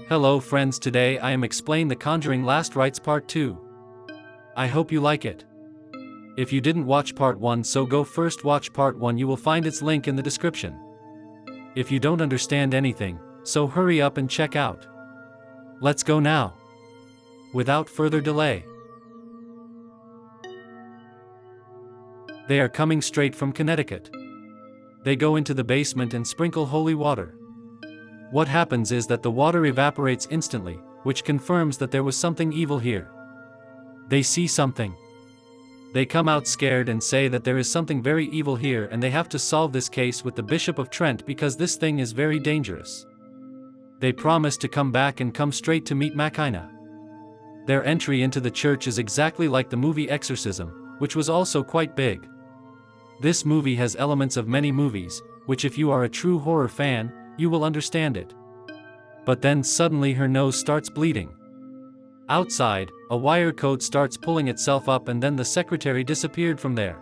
Hello friends, today I am explain the Conjuring Last Rites Part 2. I hope you like it. If you didn't watch Part 1, so go first watch Part 1, you will find its link in the description. If you don't understand anything, so hurry up and check out. Let's go now. Without further delay. They are coming straight from Connecticut. They go into the basement and sprinkle holy water. What happens is that the water evaporates instantly, which confirms that there was something evil here. They see something. They come out scared and say that there is something very evil here and they have to solve this case with the Bishop of Trent because this thing is very dangerous. They promise to come back and come straight to meet Makina. Their entry into the church is exactly like the movie Exorcism, which was also quite big. This movie has elements of many movies, which if you are a true horror fan, you will understand it. But then suddenly her nose starts bleeding. Outside, a wire cord starts pulling itself up and then the secretary disappeared from there.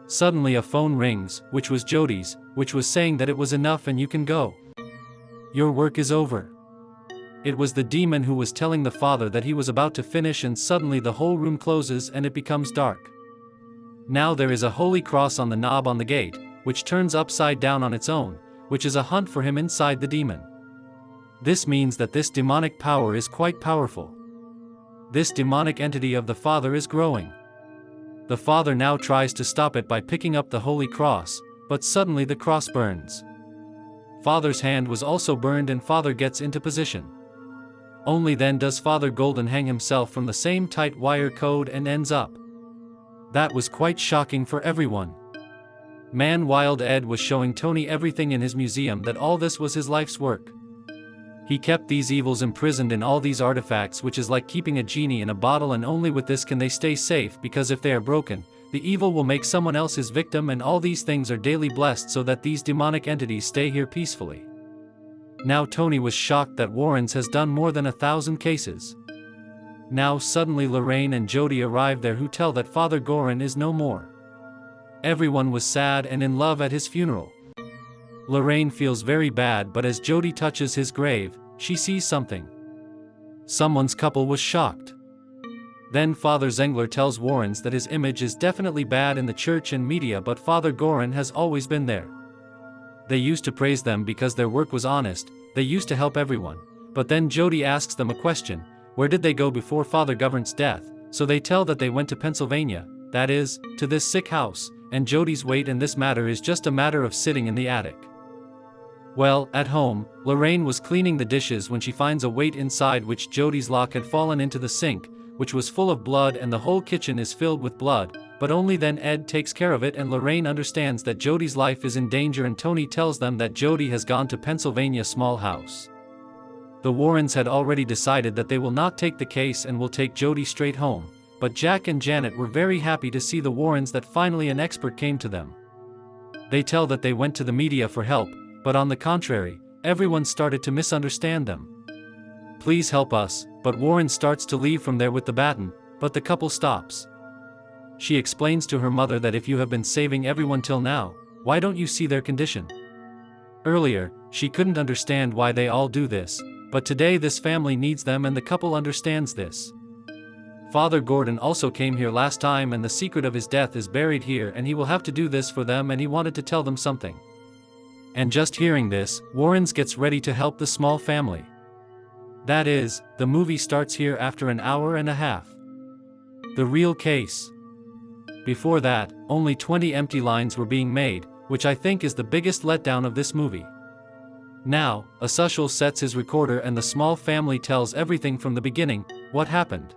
Suddenly a phone rings, which was Jody's, which was saying that it was enough and you can go. Your work is over. It was the demon who was telling the father that he was about to finish, and suddenly the whole room closes and it becomes dark. Now there is a holy cross on the knob on the gate, which turns upside down on its own, which is a hunt for him inside the demon. This means that this demonic power is quite powerful. This demonic entity of the father is growing. The father now tries to stop it by picking up the holy cross, but suddenly the cross burns. Father's hand was also burned and father gets into position. Only then does Father Golden hang himself from the same tight wire cord and ends up. That was quite shocking for everyone. Man, Wild Ed was showing Tony everything in his museum that all this was his life's work. He kept these evils imprisoned in all these artifacts, which is like keeping a genie in a bottle, and only with this can they stay safe, because if they are broken, the evil will make someone else his victim, and all these things are daily blessed so that these demonic entities stay here peacefully. Now Tony was shocked that Warren's has done more than 1,000 cases. Now suddenly Lorraine and Jody arrive there, who tell that Father Gorin is no more. Everyone was sad and in love at his funeral. Lorraine feels very bad, but as Jody touches his grave, she sees something. Someone's couple was shocked. Then Father Zengler tells Warrens that his image is definitely bad in the church and media, but Father Gorin has always been there. They used to praise them because their work was honest, they used to help everyone, but then Jody asks them a question: where did they go before Father Govern's death? So they tell that they went to Pennsylvania, that is, to this sick house, and Jody's weight in this matter is just a matter of sitting in the attic. Well, at home, Lorraine was cleaning the dishes when she finds a weight inside, which Jody's lock had fallen into the sink, which was full of blood, and the whole kitchen is filled with blood, but only then Ed takes care of it and Lorraine understands that Jody's life is in danger, and Tony tells them that Jody has gone to Pennsylvania small house. The Warrens had already decided that they will not take the case and will take Jody straight home, but Jack and Janet were very happy to see the Warrens that finally an expert came to them. They tell that they went to the media for help, but on the contrary, everyone started to misunderstand them. Please help us, but Warren starts to leave from there with the baton, but the couple stops. She explains to her mother that if you have been saving everyone till now, why don't you see their condition? Earlier, she couldn't understand why they all do this, but today this family needs them and the couple understands this. Father Gordon also came here last time and the secret of his death is buried here, and he will have to do this for them, and he wanted to tell them something. And just hearing this, Warrens gets ready to help the small family. That is, the movie starts here after an hour and a half. The real case. Before that, only 20 empty lines were being made, which I think is the biggest letdown of this movie. Now, Asushel sets his recorder and the small family tells everything from the beginning, what happened.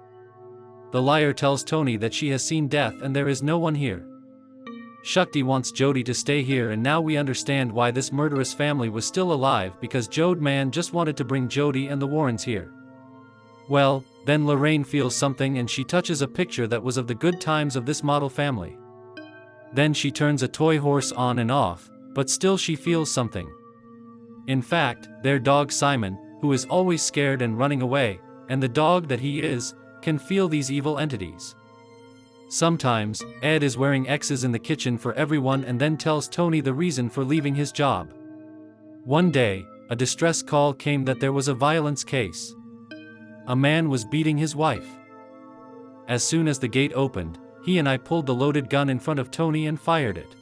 The liar tells Tony that she has seen death and there is no one here. Shakti wants Jody to stay here, and now we understand why this murderous family was still alive, because Jode Man just wanted to bring Jody and the Warrens here. Well, then Lorraine feels something and she touches a picture that was of the good times of this model family. Then she turns a toy horse on and off, but still she feels something. In fact, their dog Simon, who is always scared and running away, and the dog that he is, can feel these evil entities. Sometimes, Ed is wearing X's in the kitchen for everyone and then tells Tony the reason for leaving his job. One day, a distress call came that there was a violence case. A man was beating his wife. As soon as the gate opened, he and I pulled the loaded gun in front of Tony and fired it.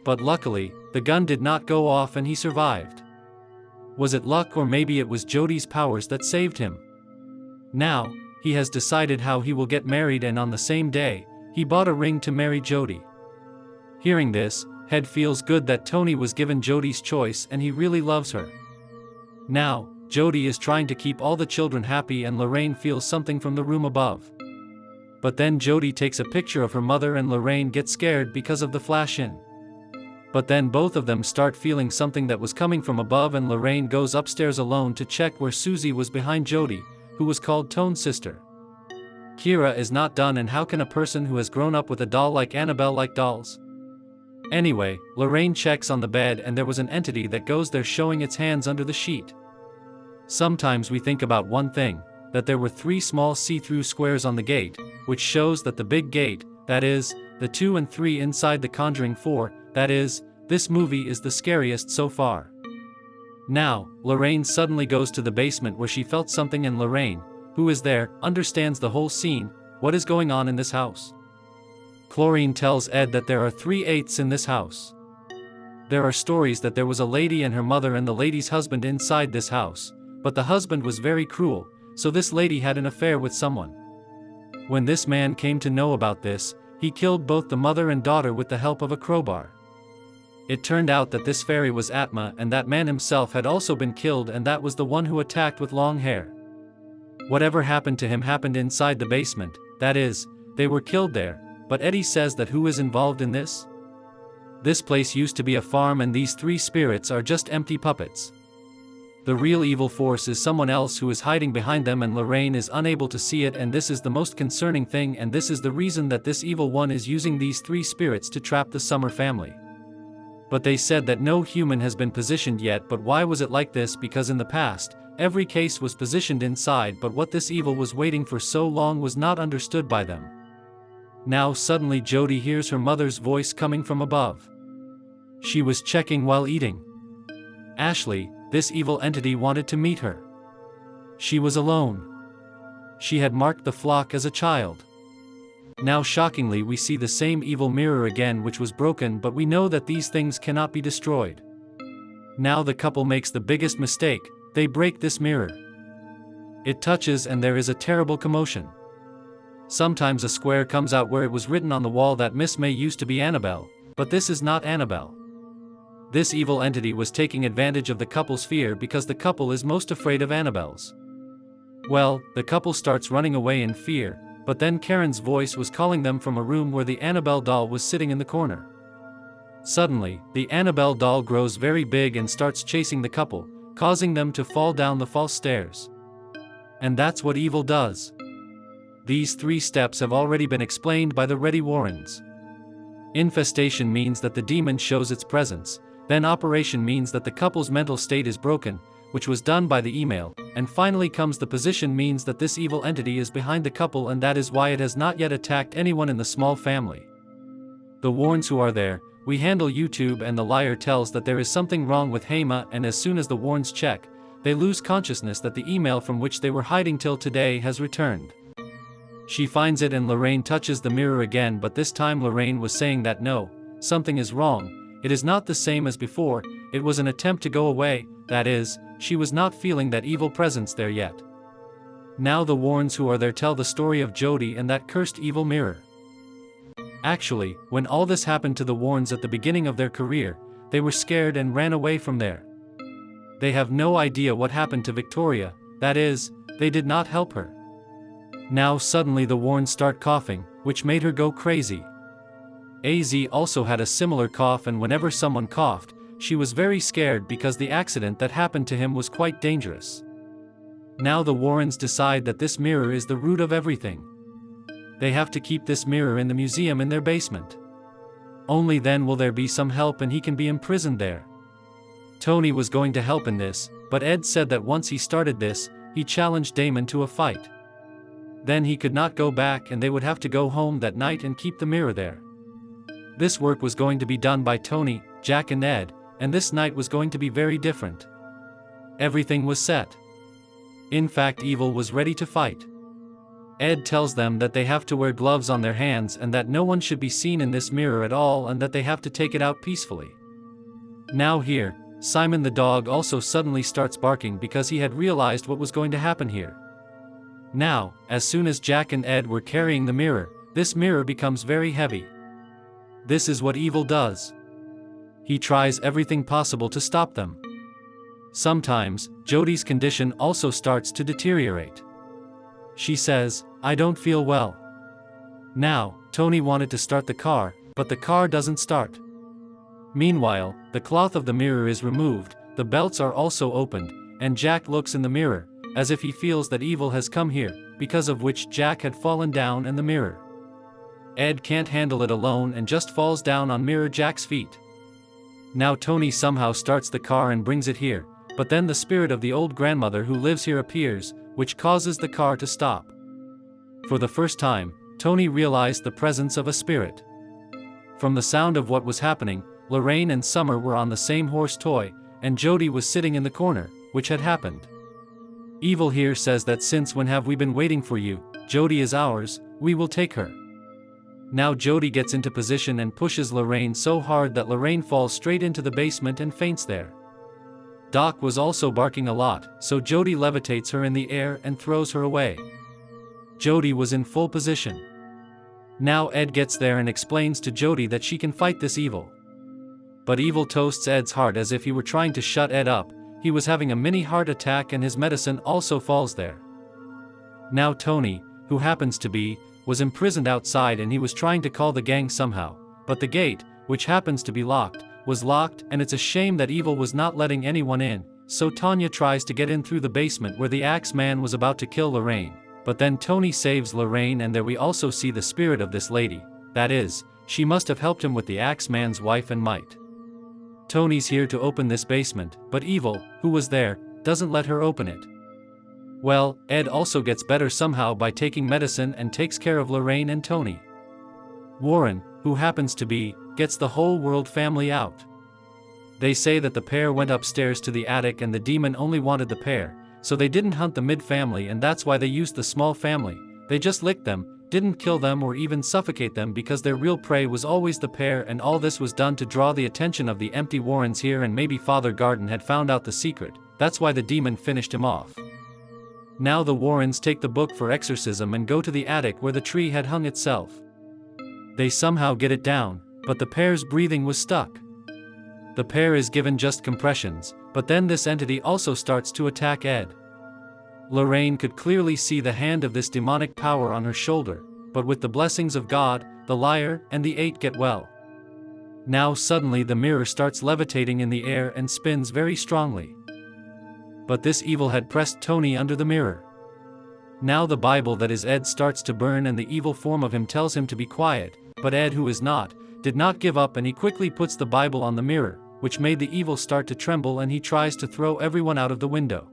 But luckily, the gun did not go off and he survived. Was it luck, or maybe it was Jody's powers that saved him? Now, he has decided how he will get married, and on the same day, he bought a ring to marry Jody. Hearing this, Head feels good that Tony was given Jody's choice and he really loves her. Now, Jody is trying to keep all the children happy and Lorraine feels something from the room above. But then Jody takes a picture of her mother and Lorraine gets scared because of the flash in. But then both of them start feeling something that was coming from above, and Lorraine goes upstairs alone to check where Susie was behind Jody, who was called Tone's sister. Kira is not done, and how can a person who has grown up with a doll like Annabelle like dolls? Anyway, Lorraine checks on the bed and there was an entity that goes there showing its hands under the sheet. Sometimes we think about one thing, that there were 3 small see-through squares on the gate, which shows that the big gate, that is, the 2 and 3 inside the Conjuring 4, that is, this movie is the scariest so far. Now, Lorraine suddenly goes to the basement where she felt something, and Lorraine, who is there, understands the whole scene. What is going on in this house? Chlorine tells Ed that there are 3/8 in this house. There are stories that there was a lady and her mother and the lady's husband inside this house, but the husband was very cruel, so this lady had an affair with someone. When this man came to know about this, he killed both the mother and daughter with the help of a crowbar. It turned out that this fairy was Atma, and that man himself had also been killed, and that was the one who attacked with long hair. Whatever happened to him happened inside the basement, that is, they were killed there, but Eddie says that who is involved in this? This place used to be a farm, and these 3 spirits are just empty puppets. The real evil force is someone else who is hiding behind them, and Lorraine is unable to see it, and this is the most concerning thing, and this is the reason that this evil one is using these 3 spirits to trap the Summer family. But they said that no human has been positioned yet, but why was it like this? Because in the past, every case was positioned inside, but what this evil was waiting for so long was not understood by them. Now suddenly Jody hears her mother's voice coming from above. She was checking while eating. Ashley, this evil entity, wanted to meet her. She was alone. She had marked the flock as a child. Now shockingly we see the same evil mirror again, which was broken, but we know that these things cannot be destroyed. Now the couple makes the biggest mistake, they break this mirror. It touches and there is a terrible commotion. Sometimes a square comes out where it was written on the wall that Miss May used to be Annabelle, but this is not Annabelle. This evil entity was taking advantage of the couple's fear because the couple is most afraid of Annabelles. Well, the couple starts running away in fear, but then Karen's voice was calling them from a room where the Annabelle doll was sitting in the corner. Suddenly, the Annabelle doll grows very big and starts chasing the couple, causing them to fall down the false stairs. And that's what evil does. These 3 steps have already been explained by the Ready Warrens. Infestation means that the demon shows its presence, then operation means that the couple's mental state is broken, which was done by the email, and finally comes the position means that this evil entity is behind the couple, and that is why it has not yet attacked anyone in the small family. The Warrens who are there, we handle YouTube, and the liar tells that there is something wrong with Hema, and as soon as the Warrens check, they lose consciousness that the email from which they were hiding till today has returned. She finds it and Lorraine touches the mirror again, but this time Lorraine was saying that no, something is wrong, it is not the same as before, it was an attempt to go away, that is, she was not feeling that evil presence there yet. Now the Warrens who are there tell the story of Jody and that cursed evil mirror. Actually, when all this happened to the Warrens at the beginning of their career, they were scared and ran away from there. They have no idea what happened to Victoria, that is, they did not help her. Now suddenly the Warrens start coughing, which made her go crazy. AZ also had a similar cough, and whenever someone coughed, she was very scared because the accident that happened to him was quite dangerous. Now the Warrens decide that this mirror is the root of everything. They have to keep this mirror in the museum in their basement. Only then will there be some help and he can be imprisoned there. Tony was going to help in this, but Ed said that once he started this, he challenged Damon to a fight. Then he could not go back and they would have to go home that night and keep the mirror there. This work was going to be done by Tony, Jack and Ed, and this night was going to be very different. Everything was set. In fact, evil was ready to fight. Ed tells them that they have to wear gloves on their hands and that no one should be seen in this mirror at all and that they have to take it out peacefully. Now here, Simon the dog also suddenly starts barking because he had realized what was going to happen here. Now, as soon as Jack and Ed were carrying the mirror, this mirror becomes very heavy. This is what evil does. He tries everything possible to stop them. Sometimes, Jodi's condition also starts to deteriorate. She says, "I don't feel well." Now, Tony wanted to start the car, but the car doesn't start. Meanwhile, the cloth of the mirror is removed, the belts are also opened, and Jack looks in the mirror, as if he feels that evil has come here, because of which Jack had fallen down in the mirror. Ed can't handle it alone and just falls down on mirror Jack's feet. Now Tony somehow starts the car and brings it here, but then the spirit of the old grandmother who lives here appears, which causes the car to stop. For the first time, Tony realized the presence of a spirit. From the sound of what was happening, Lorraine and Summer were on the same horse toy, and Jodi was sitting in the corner, which had happened. Evil here says that since when have we been waiting for you, Jodi is ours, we will take her. Now Jodi gets into position and pushes Lorraine so hard that Lorraine falls straight into the basement and faints there. Doc was also barking a lot, so Jodi levitates her in the air and throws her away. Jodi was in full position. Now Ed gets there and explains to Jodi that she can fight this evil. But evil toasts Ed's heart as if he were trying to shut Ed up. He was having a mini heart attack and his medicine also falls there. Now Tony, who happens to be, was imprisoned outside and he was trying to call the gang somehow, but the gate, which happens to be locked, was locked, and it's a shame that evil was not letting anyone in, so Tanya tries to get in through the basement where the axe man was about to kill Lorraine, but then Tony saves Lorraine, and there we also see the spirit of this lady, that is, she must have helped him with the axe man's wife and might. Tony's here to open this basement, but evil, who was there, doesn't let her open it. Well, Ed also gets better somehow by taking medicine and takes care of Lorraine and Tony. Warren, who happens to be, gets the whole world family out. They say that the pair went upstairs to the attic and the demon only wanted the pair, so they didn't hunt the mid-family, and that's why they used the small family. They just licked them, didn't kill them or even suffocate them, because their real prey was always the pair, and all this was done to draw the attention of the empty Warrens here, and maybe Father Garden had found out the secret, that's why the demon finished him off. Now the Warrens take the book for exorcism and go to the attic where the tree had hung itself. They somehow get it down, but the pair's breathing was stuck. The pair is given just compressions, but then this entity also starts to attack Ed. Lorraine could clearly see the hand of this demonic power on her shoulder, but with the blessings of God, the liar and the 8 get well. Now suddenly the mirror starts levitating in the air and spins very strongly. But this evil had pressed Tony under the mirror. Now the Bible that is Ed starts to burn, and the evil form of him tells him to be quiet, but Ed, who is not, did not give up, and he quickly puts the Bible on the mirror, which made the evil start to tremble, and he tries to throw everyone out of the window.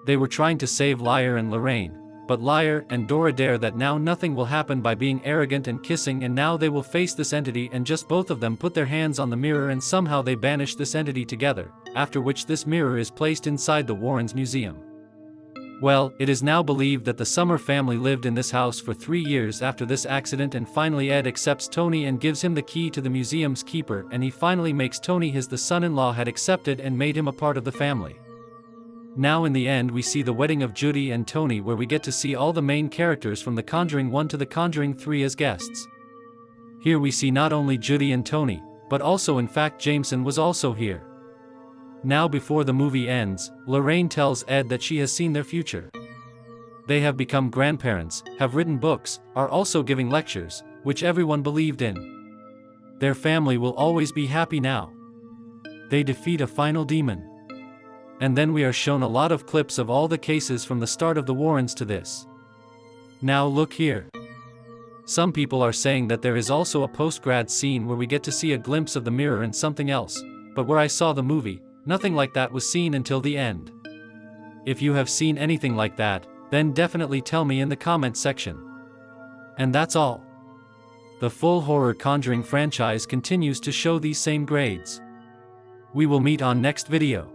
They were trying to save Liar and Lorraine, but Liar and Dora dare that now nothing will happen by being arrogant and kissing, and now they will face this entity, and just both of them put their hands on the mirror and somehow they banish this entity together, after which this mirror is placed inside the Warrens Museum. Well, it is now believed that the Summer family lived in this house for 3 years after this accident, and finally Ed accepts Tony and gives him the key to the museum's keeper, and he finally makes Tony his the son-in-law had accepted and made him a part of the family. Now in the end we see the wedding of Judy and Tony, where we get to see all the main characters from The Conjuring 1 to The Conjuring 3 as guests. Here we see not only Judy and Tony, but also in fact Jameson was also here. Now before the movie ends, Lorraine tells Ed that she has seen their future. They have become grandparents, have written books, are also giving lectures, which everyone believed in. Their family will always be happy now. They defeat a final demon. And then we are shown a lot of clips of all the cases from the start of the Warrens to this. Now look here. Some people are saying that there is also a post-grad scene where we get to see a glimpse of the mirror and something else, but where I saw the movie, nothing like that was seen until the end. If you have seen anything like that, then definitely tell me in the comment section. And that's all. The full horror Conjuring franchise continues to show these same grades. We will meet on next video.